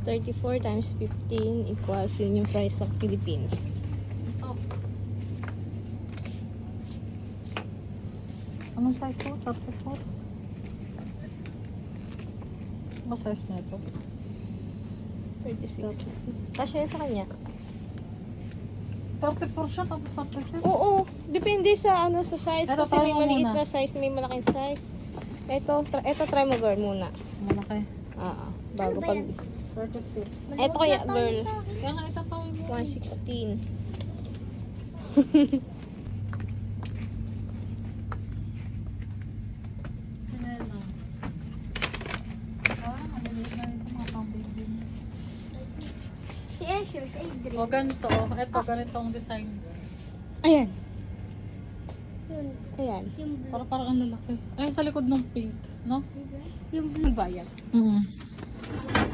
34 times 15 equals yun yung price ng Philippines. Oh. Anong size to? 34? Ano size na ito? 36. Kasya yun sa kanya. 34 siya, tapos 36? Oo, depende sa ano sa size. Eto, Kasi try may mo maliit muna. na size, may malaking size. Ito try mo girl muna. Malaki. Oo, bago pag... 36. Ito kaya girl, Kaya nga itatawin mo. 116. Sinelas. Maliit na ito mga pang-baby. Si Asher, si Adrian. O ganito, ito ganitong design. Ayan, Yun. ayan. Yung blue. Parang ang lalaki. Ay, sa likod ng pink, no? Yung blue. Nagbayad.